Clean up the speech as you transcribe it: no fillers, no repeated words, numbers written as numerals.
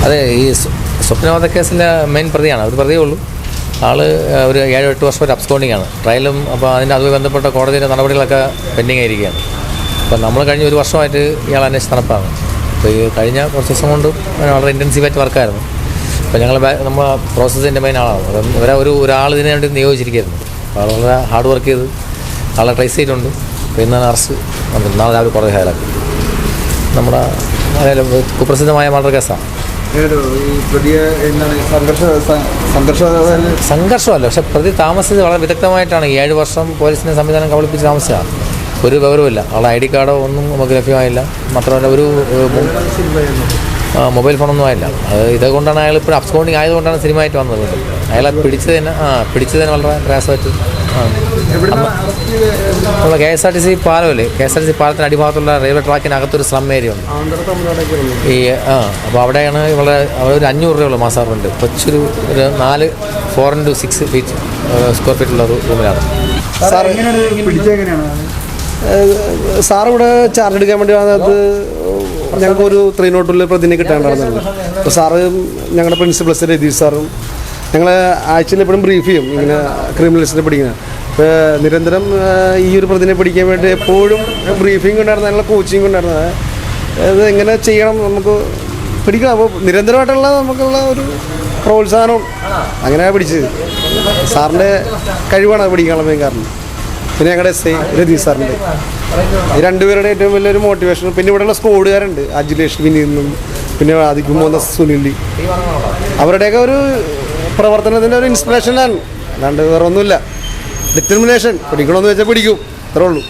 അതെ, ഈ സ്വപ്നവാദ കേസിൻ്റെ മെയിൻ പ്രതിയാണ്. ഒരു പ്രതിയേ ഉള്ളൂ. ആള് ഒരു 7-8 വർഷം ഒരു അബ്സ്കോണ്ടിങ് ആണ്. ട്രയലും അപ്പോൾ അതുമായി ബന്ധപ്പെട്ട കോടതിയുടെ നടപടികളൊക്കെ പെൻഡിങ് ആയിരിക്കുകയാണ്. അപ്പോൾ നമ്മൾ കഴിഞ്ഞ 1 വർഷമായിട്ട് ഇയാൾ അന്വേഷിച്ച് നടപ്പാണ്. അപ്പോൾ ഈ കഴിഞ്ഞ കുറച്ച് ദിവസം കൊണ്ട് വളരെ ഇൻറ്റൻസീവായിട്ട് വർക്കായിരുന്നു. അപ്പോൾ ഞങ്ങൾ നമ്മൾ പ്രോസസ്സിൻ്റെ മെയിൻ ആളാണ്. അപ്പം ഒരാൾ ഇതിനു വേണ്ടി നിയോഗിച്ചിരിക്കുകയായിരുന്നു. അപ്പോൾ വളരെ ഹാർഡ് വർക്ക് ചെയ്ത് ആളെ ട്രേസ് ചെയ്തിട്ടുണ്ട്. അപ്പോൾ ഇന്നാണ് അറസ്റ്റ് വന്നത്. നാളെ രാവിലെ കോടതി ഹാജരാക്കും. നമ്മുടെ കുപ്രസിദ്ധമായ മർഡർ കേസാണ്. സംഘർഷമല്ല, പക്ഷെ പ്രതി താമസിച്ചത് വളരെ വിദഗ്ധമായിട്ടാണ്. 7 വർഷം പോലീസിനെ സംവിധാനം കബളിപ്പിച്ച് താമസിച്ചതാണ്. ഒരു വിവരവുമില്ല. ആളുടെ ID കാർഡോ ഒന്നും നമുക്ക് ലഭ്യമായില്ല. മാത്രമല്ല ഒരു മൊബൈൽ ഫോണൊന്നും ആയില്ല. ഇതുകൊണ്ടാണ് അയാൾ ഇപ്പോൾ അബ്സ്കോണ്ടിങ് ആയതുകൊണ്ടാണ് സിനിമയായിട്ട് വന്നത്. അയാളെ പിടിച്ചതിന് വളരെ പ്രയാസമായിട്ട് നമ്മൾ KSRTC പാലമല്ലേ, KSRTC പാലത്തിന് അടിഭാഗത്തുള്ള റെയിൽവേ ട്രാക്കിനകത്തൊരു സ്ലം ഏരിയ ഉണ്ട്. അപ്പോൾ അവിടെയാണ് ഇവിടെ ഒരു 500 രൂപയുള്ള മാസം റെന്റ്. കൊച്ചൊരു 4 4x6 സ്ക്വയർ ഫീറ്റുള്ള ഒരു റൂമിലാണ്. സാർ ഇവിടെ ചാർജ് എടുക്കാൻ വേണ്ടി വന്നത് ഞങ്ങൾക്കൊരു 302 പ്രതിനെ കിട്ടാണ്ടായിരുന്നുള്ളൂ. അപ്പോൾ സാറ് ഞങ്ങളുടെ പ്രിൻസിപ്പൽ രതീഷ് സാറും ഞങ്ങൾ ആഴ്ചയിൽ എപ്പോഴും ബ്രീഫ് ചെയ്യും ഇങ്ങനെ ക്രിമിനൽസിനെ പിടിക്കുന്നത്. അപ്പോൾ നിരന്തരം ഈ ഒരു പ്രതിനെ പിടിക്കാൻ വേണ്ടി എപ്പോഴും ബ്രീഫിംഗ് ഉണ്ടായിരുന്നു, ഞങ്ങളുടെ കോച്ചിങ് ഉണ്ടായിരുന്നത്. അത് എങ്ങനെ ചെയ്യണം നമുക്ക് പിടിക്കണം. അപ്പോൾ നിരന്തരമായിട്ടുള്ള നമുക്കുള്ള ഒരു പ്രോത്സാഹനവും അങ്ങനെയാണ് പിടിച്ചത്. സാറിൻ്റെ കഴിവാണ് പിടിക്കാനുള്ള മെയിൻ കാരണം. പിന്നെ ഞങ്ങളുടെ SI രതീഷ് സാറിൻ്റെ ഈ 2 പേരുടെ ഏറ്റവും വലിയൊരു മോട്ടിവേഷൻ. പിന്നെ ഇവിടെയുള്ള സ്കോഡുകാരുണ്ട്, അജിലേഷ് വിനീതും പിന്നെ ആദിക്കും സുനിൽ, അവരുടെയൊക്കെ ഒരു പ്രവർത്തനത്തിൻ്റെ ഒരു ഇൻസ്പിറേഷനാണ്. അല്ലാണ്ട് വേറെ ഒന്നുമില്ല. ഡിറ്റർമിനേഷൻ. പിടിക്കണമെന്ന് വെച്ചാൽ പിടിക്കും, അത്രേ ഉള്ളൂ.